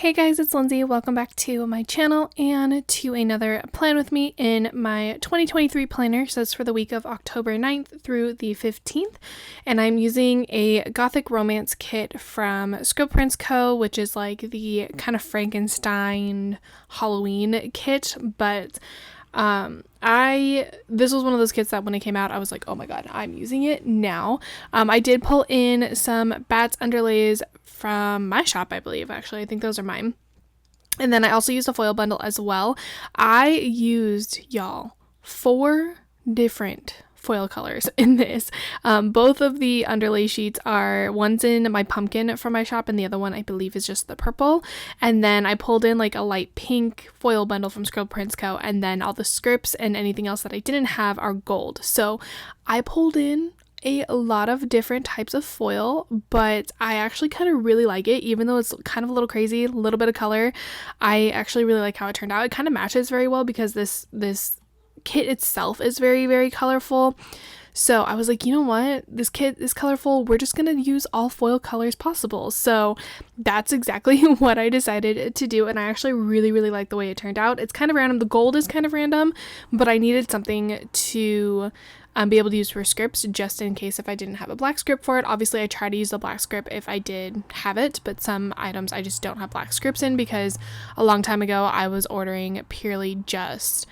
Hey guys, it's Lindsay. Welcome back to my channel and to another plan with me in my 2023 planner. So it's for the week of October 9th through the 15th. And I'm using a Gothic romance kit from Scribble Co., which is like the kind of Frankenstein Halloween kit. But this was one of those kits that when it came out, I was like, oh my god, I'm using it now. I did pull in some bats underlays from my shop, I believe. Actually, I think those are mine. And then I also used a foil bundle as well. I used, y'all, 4 different foil colors in this. Both of the underlay sheets are, one's in my pumpkin from my shop and the other one I believe is just the purple. And then I pulled in like a light pink foil bundle from Scribble Co. And then all the scripts and anything else that I didn't have are gold. So I pulled in a lot of different types of foil, but I actually kind of really like it, even though it's kind of a little crazy, a little bit of color. I actually really like how it turned out. It kind of matches very well because this kit itself is very, very colorful. So I was like, you know what? This kit is colorful. We're just going to use all foil colors possible. So that's exactly what I decided to do. And I actually really, really like the way it turned out. It's kind of random. The gold is kind of random, but I needed something to be able to use for scripts just in case if I didn't have a black script for it. Obviously, I try to use the black script if I did have it, but some items I just don't have black scripts in because a long time ago I was ordering purely just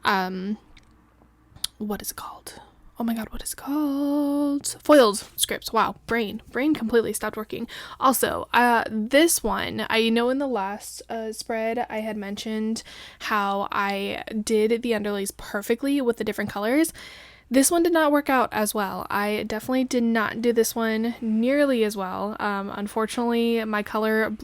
what is it called? Oh my god, what is it called? Foiled scripts. Wow, brain completely stopped working. Also, this one, I know in the last spread I had mentioned how I did the underlays perfectly with the different colors. This one did not work out as well. I definitely did not do this one nearly as well. Unfortunately, my color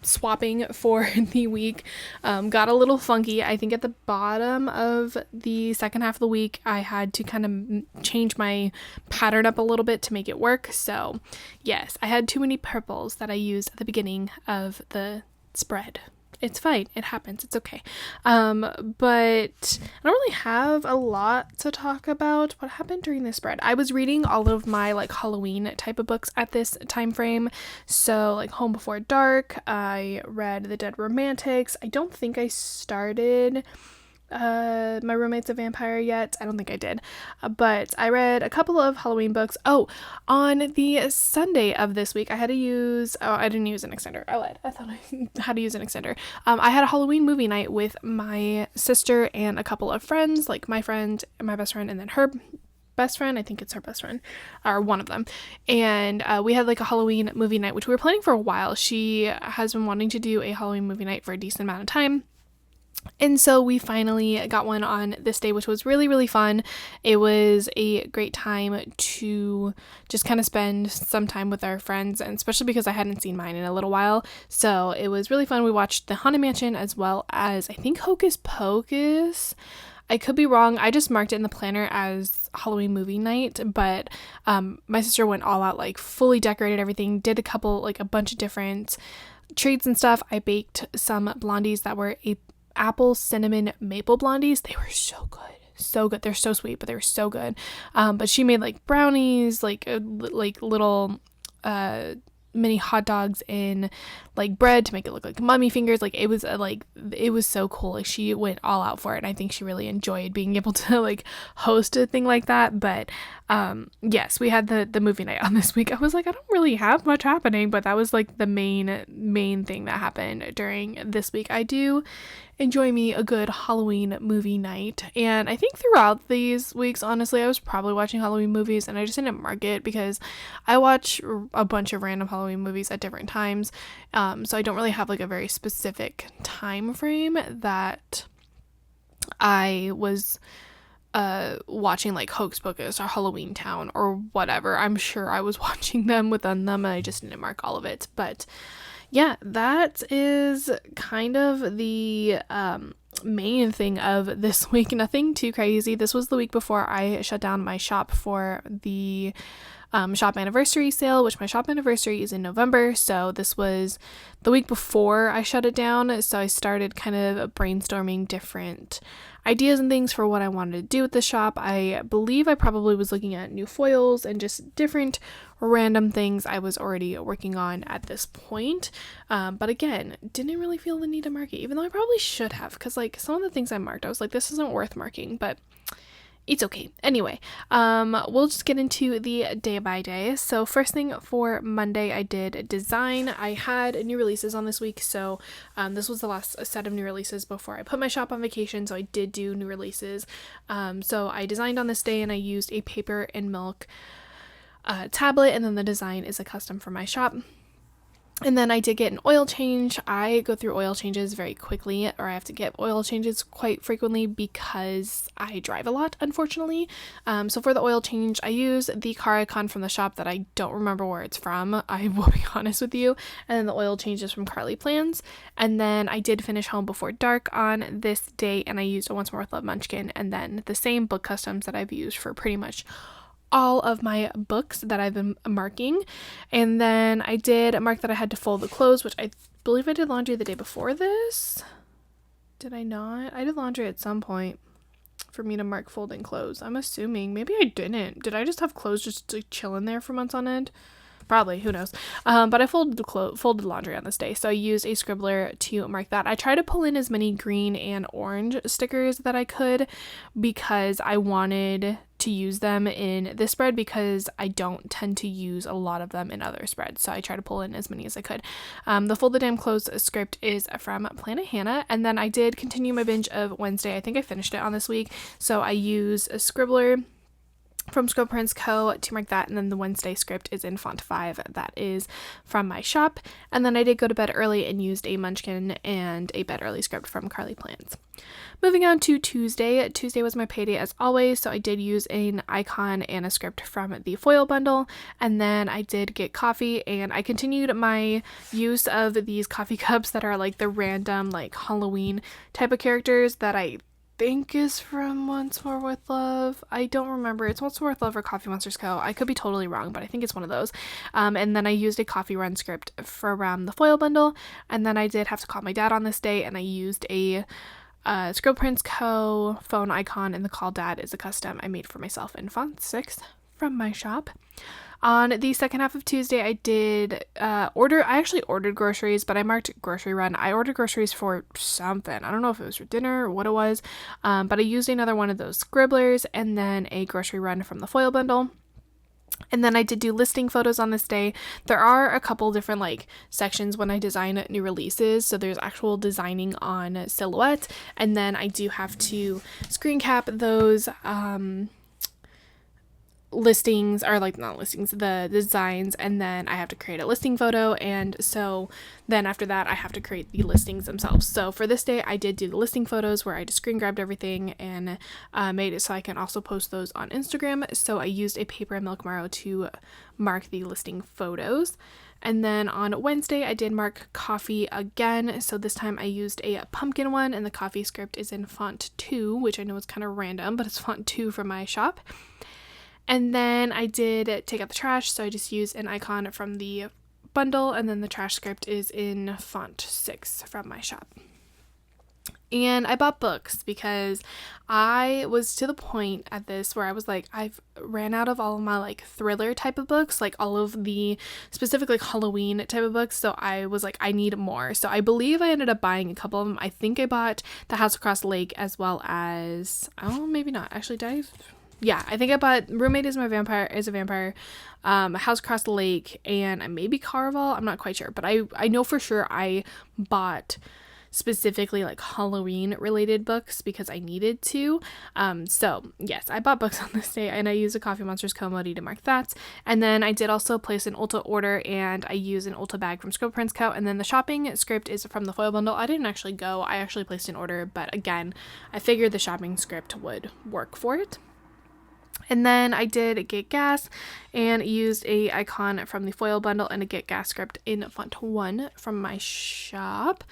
swapping for the week got a little funky. I think at the bottom of the second half of the week I had to kind of change my pattern up a little bit to make it work. So yes, I had too many purples that I used at the beginning of the spread. It's fine. It happens. It's okay. But I don't really have a lot to talk about what happened during this spread. I was reading all of my like Halloween type of books at this time frame. So like Home Before Dark, I read The Dead Romantics. I don't think I started My Roommate's a Vampire yet. I don't think I did, but I read a couple of Halloween books. Oh, on the Sunday of this week I had to use, I didn't use an extender. I lied. I thought I had to use an extender. I had a Halloween movie night with my sister and a couple of friends, like my friend and my best friend and then her best friend. I think it's her best friend, or one of them. And we had like a Halloween movie night, which we were planning for a while. She has been wanting to do a Halloween movie night for a decent amount of time. And so we finally got one on this day, which was really, really fun. It was a great time to just kind of spend some time with our friends, and especially because I hadn't seen mine in a little while. So it was really fun. We watched The Haunted Mansion as well as I think Hocus Pocus. I could be wrong. I just marked it in the planner as Halloween movie night, but my sister went all out, like fully decorated everything, did a bunch of different treats and stuff. I baked some blondies that were apple cinnamon maple blondies. They were so good. They're so sweet, but they were so good. But she made like brownies, like little mini hot dogs in like bread to make it look like mummy fingers. Like it was so cool. Like she went all out for it, and I think she really enjoyed being able to like host a thing like that. But yes, we had the movie night on this week. I was like, I don't really have much happening, but that was like the main thing that happened during this week. I do enjoy me a good Halloween movie night, and I think throughout these weeks, honestly, I was probably watching Halloween movies, and I just didn't mark it because I watch a bunch of random Halloween movies at different times, so I don't really have like a very specific time frame that I was watching like Hocus Pocus or Halloween Town or whatever. I'm sure I was watching them within them, and I just didn't mark all of it. But yeah, that is kind of the main thing of this week. Nothing too crazy. This was the week before I shut down my shop for the shop anniversary sale, which my shop anniversary is in November. So this was the week before I shut it down. So I started kind of brainstorming different ideas and things for what I wanted to do with the shop. I believe I probably was looking at new foils and just different random things I was already working on at this point. But again, didn't really feel the need to mark it, even though I probably should have, because like some of the things I marked, I was like, this isn't worth marking, but it's okay. Anyway, we'll just get into the day by day. So first thing for Monday, I did design. I had new releases on this week, so this was the last set of new releases before I put my shop on vacation, so I did do new releases. So I designed on this day, and I used a paper and milk tablet, and then the design is a custom for my shop. And then I did get an oil change. I go through oil changes very quickly, or I have to get oil changes quite frequently because I drive a lot, unfortunately. So for the oil change, I use the car icon from the shop that I don't remember where it's from, I will be honest with you. And then the oil change is from Carly Plans. And then I did finish Home Before Dark on this day, and I used a Once More with Love Munchkin, and then the same book customs that I've used for pretty much all of my books that I've been marking. And then I did mark that I had to fold the clothes, which I believe I did laundry the day before this. Did I not? I did laundry at some point for me to mark folding clothes. I'm assuming. Maybe I didn't. Did I just have clothes just like chilling there for months on end? Probably, who knows. But I folded laundry on this day, so I used a scribbler to mark that. I tried to pull in as many green and orange stickers that I could because I wanted to use them in this spread because I don't tend to use a lot of them in other spreads, so I try to pull in as many as I could. The Fold the Damn Clothes script is from Planet Hannah, and then I did continue my binge of Wednesday. I think I finished it on this week, so I use a scribbler from Scribble Prince Co. to mark that, and then the Wednesday script is in font 5. That is from my shop. And then I did go to bed early and used a Munchkin and a bed early script from Carly Plans. Moving on to Tuesday. Tuesday was my payday as always, so I did use an icon and a script from the foil bundle, and then I did get coffee, and I continued my use of these coffee cups that are like the random like Halloween type of characters that I think is from Once More With Love. I don't remember. It's Once More With Love or Coffee Monsters Co. I could be totally wrong, but I think it's one of those. And then I used a coffee run script from the foil bundle, and then I did have to call my dad on this day, and I used a Scribble Prince Co. phone icon, and the call dad is a custom I made for myself in font 6 from my shop. On the second half of Tuesday, I did I actually ordered groceries, but I marked grocery run. I ordered groceries for something. I don't know if it was for dinner or what it was, but I used another one of those scribblers and then a grocery run from the foil bundle. And then I did do listing photos on this day. There are a couple different like sections when I design new releases. So there's actual designing on silhouette, and then I do have to screen cap those listings, or like not listings, the designs, and then I have to create a listing photo, and so then after that I have to create the listings themselves. So for this day I did do the listing photos where I just screen grabbed everything and made it so I can also post those on Instagram. So I used a paper and milk Maro to mark the listing photos. And then on Wednesday I did mark coffee again, so this time I used a pumpkin one, and the coffee script is in font 2, which I know is kind of random, but it's font 2 from my shop. And then I did take out the trash, so I just used an icon from the bundle, and then the trash script is in font 6 from my shop. And I bought books because I was to the point at this where I was like, I've ran out of all of my like thriller type of books, like all of the specific like Halloween type of books. So I was like, I need more. So I believe I ended up buying a couple of them. I think I bought The House Across the Lake, as well as, oh, maybe not. Actually, yeah, I think I bought Roommate is a Vampire, House Across the Lake, and maybe Caraval. I'm not quite sure, but I know for sure I bought specifically like Halloween related books because I needed to. So yes, I bought books on this day, and I used a Coffee Monsters Co. to mark that. And then I did also place an Ulta order, and I used an Ulta bag from Scribble Prince Co. And then the shopping script is from the foil bundle. I didn't actually go. I actually placed an order, but again, I figured the shopping script would work for it. And then I did get gas and used a icon from the foil bundle and a get gas script in font 1 from my shop.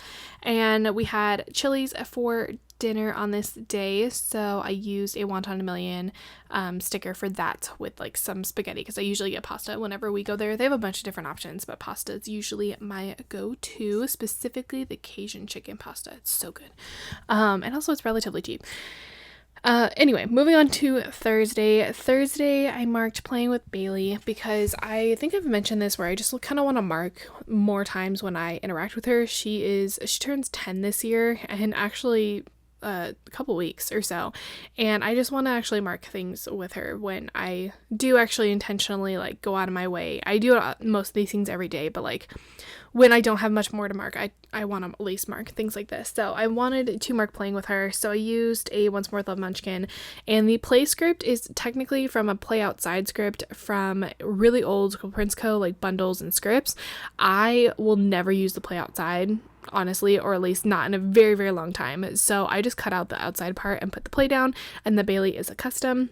And we had Chili's for dinner on this day, so I used a Wonton a Million sticker for that with like some spaghetti, because I usually get pasta whenever we go there. They have a bunch of different options, but pasta is usually my go-to, specifically the Cajun chicken pasta. It's so good. And also it's relatively cheap. Anyway, moving on to Thursday. Thursday, I marked playing with Bailey because I think I've mentioned this where I just kind of want to mark more times when I interact with her. She turns 10 this year, and actually a couple weeks or so, and I just want to actually mark things with her when I do actually intentionally like go out of my way. I do most of these things every day, but like when I don't have much more to mark, I want to at least mark things like this. So I wanted to mark playing with her, so I used a Once More with Love Munchkin, and the play script is technically from a Play Outside script from really old Scribble Prince Co. like bundles and scripts. I will never use the Play Outside, honestly, or at least not in a very, very long time. So I just cut out the outside part and put the play down, and the Bailey is a custom.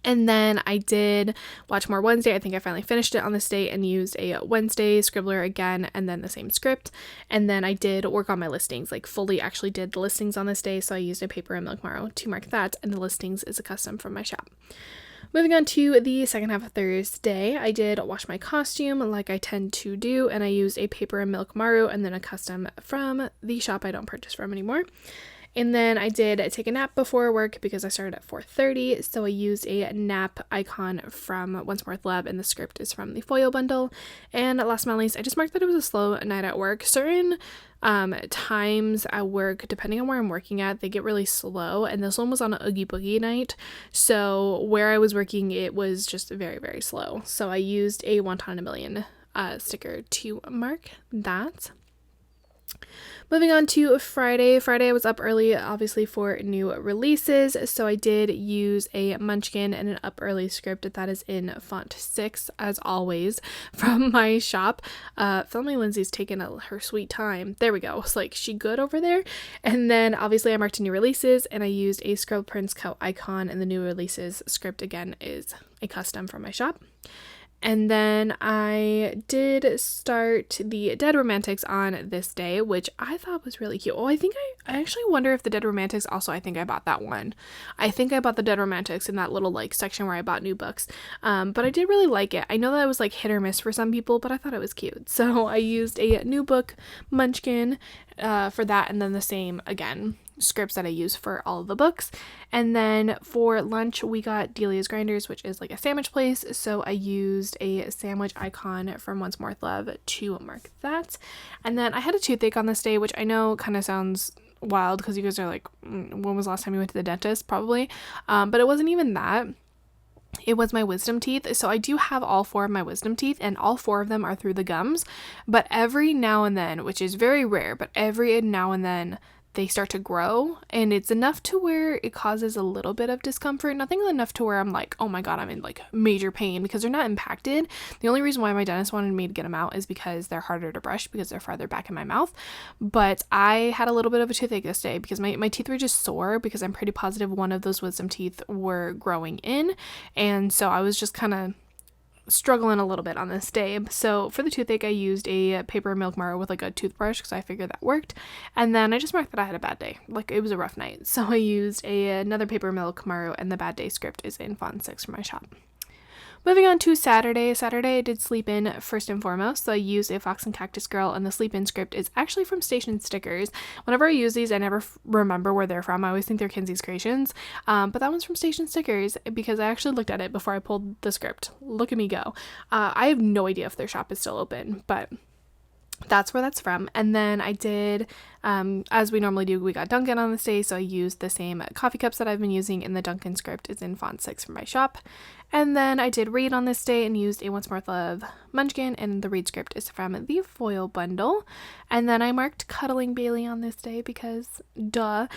And then I did Watch More Wednesday. I think I finally finished it on this day and used a Wednesday scribbler again, and then the same script. And then I did work on my listings, like fully actually did the listings on this day. So I used a Paper and Milk Marrow to mark that, and the listings is a custom from my shop. Moving on to the second half of Thursday, I did wash my costume like I tend to do, and I used a Paper and Milk Maru and then a custom from the shop I don't purchase from anymore. And then I did take a nap before work because I started at 4:30, so I used a nap icon from Once More with Love, and the script is from the foil bundle. And last but not least, I just marked that it was a slow night at work. Certain times at work, depending on where I'm working at, they get really slow, and this one was on an Oogie Boogie night, so where I was working, it was just very, very slow. So I used a Wonton in a Million sticker to mark that. Moving on to Friday. Friday I was up early, obviously, for new releases, so I did use a Munchkin and an up early script that is in font 6, as always, from my shop. Filming Lindsay's taken her sweet time. There we go. It's like, she good over there? And then, obviously, I marked new releases, and I used a Scribble Prince Co. icon, and the new releases script, again, is a custom from my shop. And then I did start the Dead Romantics on this day, which I thought was really cute. Oh, I actually wonder if the Dead Romantics also, I think I bought that one. I think I bought the Dead Romantics in that little like section where I bought new books. But I did really like it. I know that it was like hit or miss for some people, but I thought it was cute. So I used a new book Munchkin for that, and then the same again scripts that I use for all of the books. And then for lunch we got Delia's Grinders, which is like a sandwich place, so I used a sandwich icon from Once More with Love to mark that. And then I had a toothache on this day, which I know kind of sounds wild because you guys are like, when was the last time you went to the dentist? Probably, but it wasn't even that. It was my wisdom teeth. So I do have all 4 of my wisdom teeth, and all 4 of them are through the gums, but every now and then, which is very rare, but every now and then they start to grow, and it's enough to where it causes a little bit of discomfort. Nothing enough to where I'm like, oh my god, I'm in like major pain, because they're not impacted. The only reason why my dentist wanted me to get them out is because they're harder to brush because they're farther back in my mouth. But I had a little bit of a toothache this day because my teeth were just sore, because I'm pretty positive one of those wisdom teeth were growing in, and so I was just kind of struggling a little bit on this day. So for the toothache I used a Paper Milk Marrow with like a toothbrush because I figured that worked, and then I just marked that I had a bad day, like it was a rough night, so I used another Paper Milk Marrow, and the bad day script is in font 6 for my shop. Moving on to Saturday. Saturday I did sleep in first and foremost, so I used a Fox and Cactus Girl, and the sleep in script is actually from Station Stickers. Whenever I use these, I never remember where they're from. I always think they're Kinsey's Creations, but that one's from Station Stickers because I actually looked at it before I pulled the script. Look at me go. I have no idea if their shop is still open, but that's where that's from. And then I did, as we normally do, we got Dunkin' on this day, so I used the same coffee cups that I've been using, and the Dunkin' script is in font 6 for my shop. And then I did read on this day and used a Once More with Love Munchkin, and the read script is from the foil bundle. And then I marked Cuddling Bailey on this day because duh.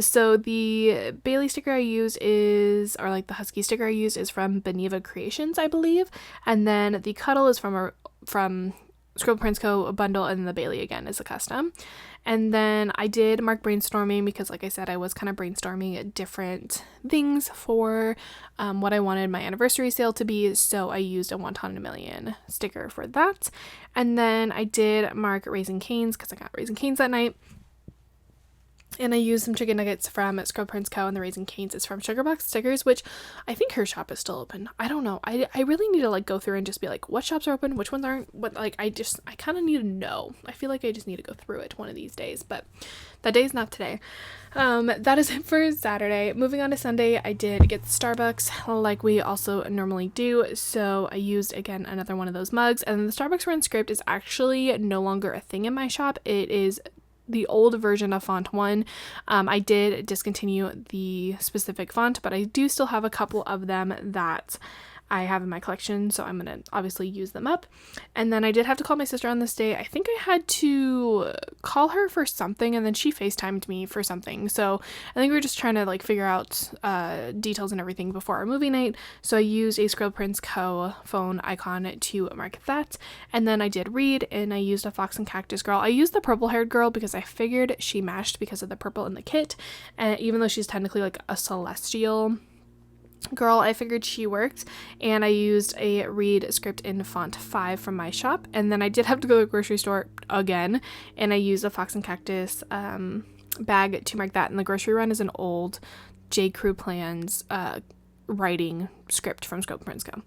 So the Bailey sticker I use is, or like the Husky sticker I use is from Beneva Creations, I believe. And then the Cuddle is from Scribble Prince Co. bundle, and the Bailey again is a custom. And then I did mark brainstorming because, like I said, I was kind of brainstorming different things for what I wanted my anniversary sale to be, so I used a Wonton in a Million sticker for that. And then I did mark Raising Cane's because I got Raising Cane's that night. And I used some chicken nuggets from Scrub Prince Co. and the Raising Cane's is from Sugarbox Stickers, which I think her shop is still open. I don't know. I really need to like go through and just be like, what shops are open, which ones aren't. What like I kind of need to know. I feel like I just need to go through it one of these days, but that day's not today. That is it for Saturday. Moving on to Sunday, I did get the Starbucks like we also normally do. So I used again another one of those mugs, and the Starbucks Run script is actually no longer a thing in my shop. It is the old version of font 1. I did discontinue the specific font, but I do still have a couple of them that I have in my collection, so I'm going to obviously use them up. And then I did have to call my sister on this day. I think I had to call her for something, and then she FaceTimed me for something. So I think we were just trying to like figure out details and everything before our movie night. So I used a Scribble Prince Co. phone icon to mark that. And then I did read, and I used a Fox and Cactus girl. I used the purple haired girl because I figured she matched because of the purple in the kit. And even though she's technically like a celestial girl, I figured she worked, and I used a read script in font 5 from my shop. And then I did have to go to the grocery store again, and I used a Fox and Cactus bag to mark that. And the grocery run is an old J. Crew Plans writing script from Scribble Prince Co.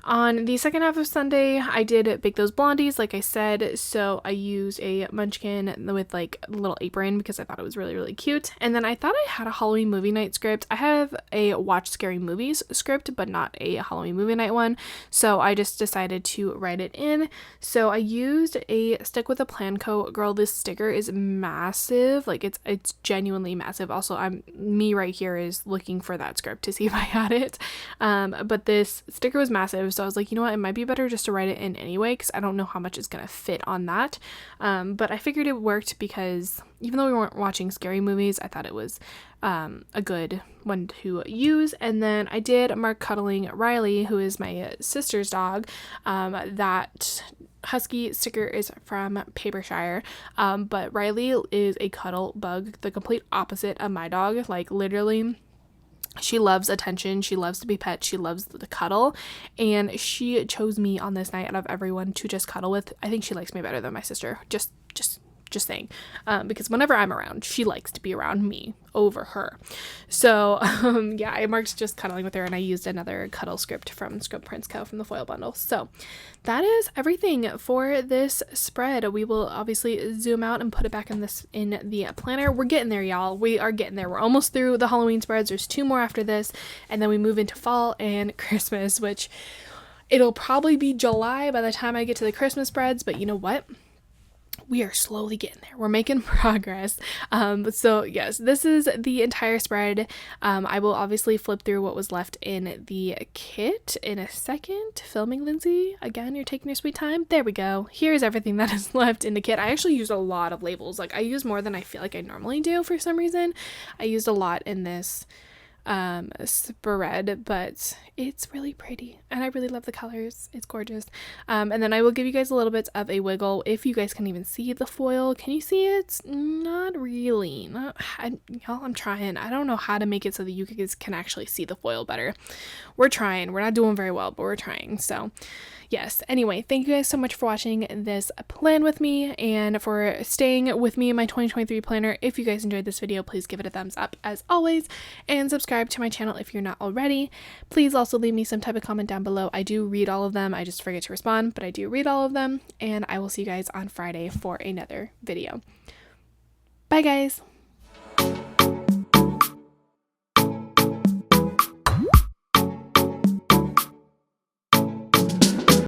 On the second half of Sunday, I did bake those blondies, like I said, so I used a munchkin with like a little apron because I thought it was really, really cute. And then I thought I had a Halloween movie night script. I have a watch scary movies script, but not a Halloween movie night one, so I just decided to write it in. So I used a Stick with a Plan Co. Girl, this sticker is massive, like it's genuinely massive. Also, me right here is looking for that script to see if I had it, but this sticker was massive. So I was like, you know what, it might be better just to write it in anyway, because I don't know how much is going to fit on that. But I figured it worked because even though we weren't watching scary movies, I thought it was a good one to use. And then I did mark cuddling Riley, who is my sister's dog. That husky sticker is from Papershire, but Riley is a cuddle bug, the complete opposite of my dog. Like literally, she loves attention, she loves to be pet, she loves the cuddle, and she chose me on this night out of everyone to just cuddle with. I think she likes me better than my sister, just saying, because whenever I'm around, she likes to be around me over her. So yeah, I marked just cuddling with her, and I used another cuddle script from Scribble Prince Co. from the foil bundle. So that is everything for this spread. We will obviously zoom out and put it back in the planner. We're getting there, y'all. We are getting there. We're almost through the Halloween spreads. There's 2 more after this, and then we move into fall and Christmas, which it'll probably be July by the time I get to the Christmas spreads, but you know what? We are slowly getting there. We're making progress. So yes, this is the entire spread. I will obviously flip through what was left in the kit in a second. Filming, Lindsay. Again, you're taking your sweet time. There we go. Here's everything that is left in the kit. I actually used a lot of labels. Like I use more than I feel like I normally do for some reason. I used a lot in this spread, but it's really pretty and I really love the colors. It's gorgeous. And then I will give you guys a little bit of a wiggle if you guys can even see the foil. Can you see it? Not really. Y'all, I'm trying. I don't know how to make it so that you guys can actually see the foil better. We're trying. We're not doing very well, but we're trying. So yes, anyway, thank you guys so much for watching this plan with me and for staying with me in my 2023 planner. If you guys enjoyed this video, please give it a thumbs up as always, and subscribe to my channel if you're not already. Please also leave me some type of comment down below. I do read all of them. I just forget to respond, but I do read all of them, and I will see you guys on Friday for another video. Bye guys!